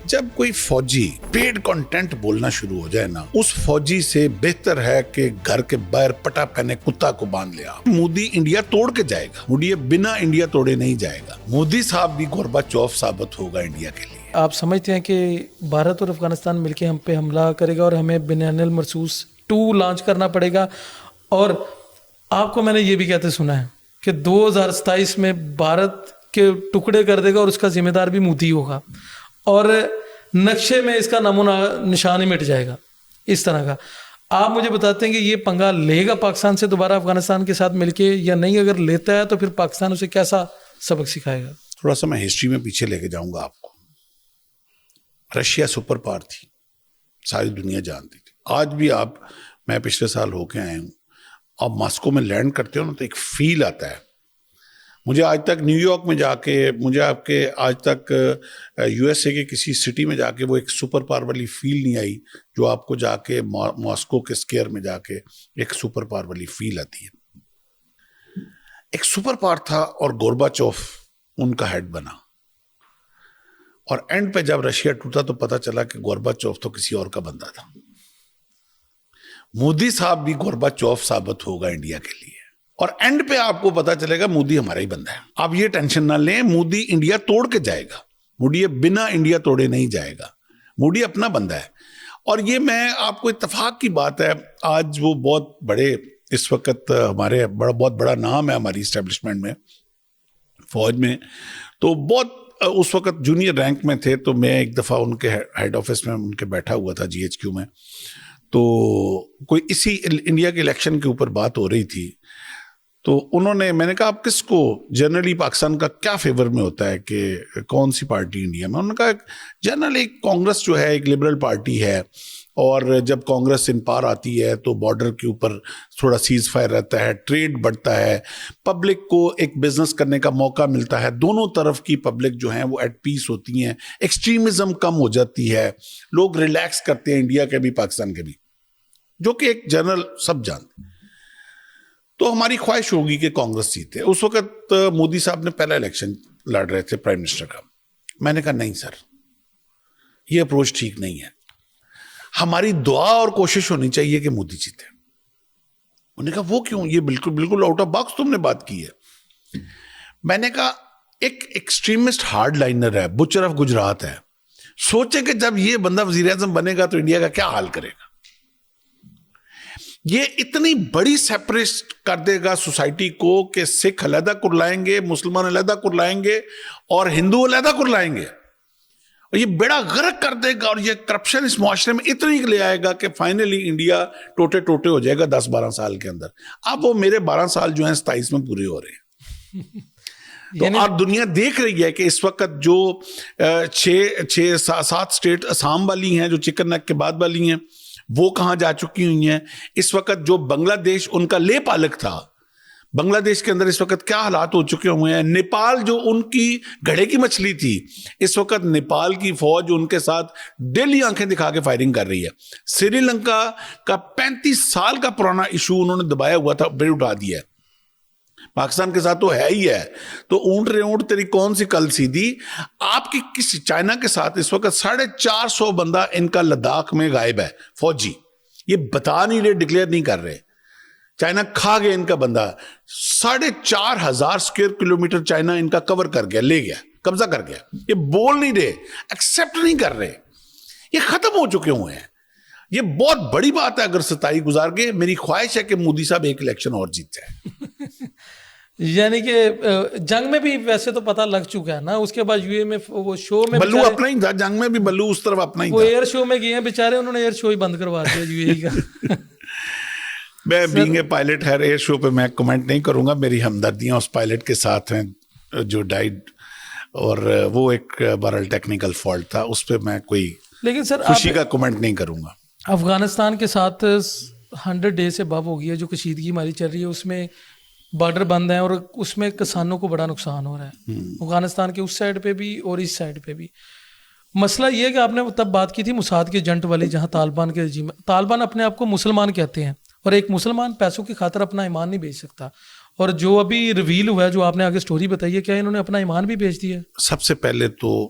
جب کوئی فوجی پیڈ کنٹینٹ بولنا شروع ہو جائے نا, اس فوجی سے بہتر ہے کہ گھر کے باہر پٹا پہنے کتا کو باندھ لیا. مودی انڈیا توڑ کے جائے گا, مودی بنا انڈیا توڑے نہیں جائے گا. مودی صاحب بھی گورباچوف ثابت ہوگا انڈیا کے لیے. آپ سمجھتے ہیں کہ بھارت اور افغانستان مل کے ہم پہ حملہ کرے گا اور ہمیں بنیان المرصوص 2 لانچ کرنا پڑے گا؟ اور آپ کو میں نے یہ بھی کہتے سنا ہے کہ 2027 میں بھارت کے ٹکڑے کر دے گا اور اس کا ذمہ دار بھی مودی ہوگا, اور نقشے میں اس کا نام و نشان ہی مٹ جائے گا اس طرح کا. آپ مجھے بتاتے ہیں کہ یہ پنگا لے گا پاکستان سے دوبارہ افغانستان کے ساتھ مل کے یا نہیں؟ اگر لیتا ہے تو پھر پاکستان اسے کیسا سبق سکھائے گا؟ تھوڑا سا میں ہسٹری میں پیچھے لے کے جاؤں گا آپ کو. رشیا سپر پاور تھی, ساری دنیا جانتی تھی. آج بھی میں پچھلے سال ہو کے آئے ہوں, آپ ماسکو میں لینڈ کرتے ہو نا تو ایک فیل آتا ہے. مجھے آج تک نیو یارک میں جا کے, مجھے آپ کے آج تک یو ایس اے کے کسی سٹی میں جا کے وہ ایک سپر پاور والی فیل نہیں آئی جو آپ کو جا کے ماسکو کے اسکیئر میں جا کے ایک سپر پاور والی فیل آتی ہے. ایک سپر پاور تھا اور گورباچوف ان کا ہیڈ بنا, اور اینڈ پہ جب رشیا ٹوٹا تو پتا چلا کہ گورباچوف تو کسی اور کا بندہ تھا. مودی صاحب بھی گورباچوف ثابت ہوگا انڈیا کے لیے, اور اینڈ پہ آپ کو پتا چلے گا مودی ہمارا ہی بندہ ہے. آپ یہ ٹینشن نہ لیں, مودی انڈیا توڑ کے جائے گا. مودی بنا انڈیا توڑے نہیں جائے گا. مودی اپنا بندہ ہے. اور یہ میں آپ کو اتفاق کی بات ہے, آج وہ بہت بڑے اس وقت ہمارے بہت بڑا نام ہے ہماری اسٹیبلشمنٹ میں, فوج میں, تو بہت اس وقت جونیئر رینک میں تھے. تو میں ایک دفعہ ان کے ہیڈ آفس میں ان کے بیٹھا ہوا تھا GHQ میں, تو کوئی اسی انڈیا کے الیکشن کے اوپر بات ہو رہی تھی. تو انہوں نے, میں نے کہا آپ کس کو جنرلی پاکستان کا کیا فیور میں ہوتا ہے کہ کون سی پارٹی انڈیا میں؟ انہوں نے کہا جنرلی کانگریس جو ہے ایک لبرل پارٹی ہے, اور جب کانگریس ان پار آتی ہے تو بارڈر کے اوپر تھوڑا سیز فائر رہتا ہے, ٹریڈ بڑھتا ہے, پبلک کو ایک بزنس کرنے کا موقع ملتا ہے, دونوں طرف کی پبلک جو ہیں وہ ایٹ پیس ہوتی ہیں, ایکسٹریمزم کم ہو جاتی ہے, لوگ ریلیکس کرتے ہیں انڈیا کے بھی پاکستان کے بھی, جو کہ ایک جنرل سب جانتے ہیں. تو ہماری خواہش ہوگی کہ کانگریس جیتے. اس وقت مودی صاحب نے پہلا الیکشن لڑ رہے تھے پرائم منسٹر کا. میں نے کہا نہیں سر, یہ اپروچ ٹھیک نہیں ہے. ہماری دعا اور کوشش ہونی چاہیے کہ مودی جیتے. انہوں نے کہا وہ کیوں؟ یہ بالکل آؤٹ آف باکس تم نے بات کی ہے. میں نے کہا ایک ایکسٹریمسٹ ہارڈ لائنر ہے, بچر آف گجرات ہے, سوچے کہ جب یہ بندہ وزیر اعظم بنے گا تو انڈیا کا کیا حال کرے گا. یہ اتنی بڑی سیپریٹ کر دے گا سوسائٹی کو کہ سکھ علیحدہ کر لائیں گے, مسلمان علیحدہ کر لائیں گے, اور ہندو علیحدہ کر لائیں گے, اور یہ بیڑا غرق کر دے گا. اور یہ کرپشن اس معاشرے میں اتنی لے آئے گا کہ فائنلی انڈیا ٹوٹے ہو جائے گا 10-12 سال کے اندر. اب وہ میرے 12 سال جو ہیں 27 میں پورے ہو رہے ہیں. تو آپ دنیا دیکھ رہی ہے کہ اس وقت جو 6-7 اسٹیٹ اسام والی ہیں جو چکن نیک کے بعد والی ہیں, وہ کہاں جا چکی ہوئی ہیں. اس وقت جو بنگلہ دیش ان کا لے پالک تھا, بنگلہ دیش کے اندر اس وقت کیا حالات ہو چکے ہوئے ہیں. نیپال جو ان کی گھڑے کی مچھلی تھی, اس وقت نیپال کی فوج ان کے ساتھ ڈیلی آنکھیں دکھا کے فائرنگ کر رہی ہے. سری لنکا کا 35 سال کا پرانا ایشو انہوں نے دبایا ہوا تھا, پھر اٹھا دیا ہے. پاکستان کے ساتھ تو ہے ہی ہے. تو اونٹ تیری کون سی کل سیدھی. آپ کی کسی چائنا کے ساتھ اس وقت 450 بندہ ان کا لداخ میں غائب ہے فوجی. یہ بتا نہیں رہے, ڈکلیئر نہیں کر رہے. چائنا کھا گیا ان کا بندہ. 4,500 اسکوائر کلومیٹر چائنا ان کا کور کر گیا, لے گیا, قبضہ کر گیا. یہ بول نہیں رہے, ایکسپٹ نہیں کر رہے, یہ ختم ہو چکے ہوئے ہیں. یہ بہت بڑی بات ہے اگر 27 گزار گئے. میری خواہش ہے کہ مودی صاحب ایک الیکشن اور جیت جائے. یعنی کہ جنگ میں بھی ویسے تو پتہ لگ چکا ہے نا. اس کے بعد UAE میں وہ شو میں بلو اپنا ہی تھا, جنگ میں بھی بلو اس طرف اپنا ہی تھا. وہ ایئر شو میں گئے ہیں بیچارے, انہوں نے ایئر شو ہی بند کروا دیا UAE کا. میں بینگ اے پائلٹ ہر ایئر شو پہ میں کمنٹ نہیں کروں گا. میری ہمدردیاں اس پائلٹ کے ساتھ ہیں جو ڈائیڈ, اور وہ ایک بہرحال ٹیکنیکل فالٹ تھا, اس پہ میں کوئی لیکن سر خوشی کا کمنٹ نہیں کروں گا. افغانستان کے ساتھ 100 ڈیز سے ابو ہو گئی ہے جو کشیدگی ہماری چل رہی ہے, اس میں بارڈر بند ہیں اور اس میں کسانوں کو بڑا نقصان ہو رہا ہے افغانستان کے اس سائڈ پہ بھی اور اس سائڈ پہ بھی. مسئلہ یہ ہے کہ آپ نے تب بات کی تھی موساد کے جنٹ والی, جہاں طالبان کے رجیم, طالبان اپنے آپ کو مسلمان کہتے ہیں, اور ایک مسلمان پیسوں کی خاطر اپنا ایمان نہیں بیچ سکتا. اور جو ابھی ریویل ہوا ہے, جو آپ نے آگے سٹوری بتائی ہے, کیا انہوں نے اپنا ایمان بھی بیچ دیا ہے؟ سب سے پہلے تو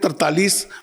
43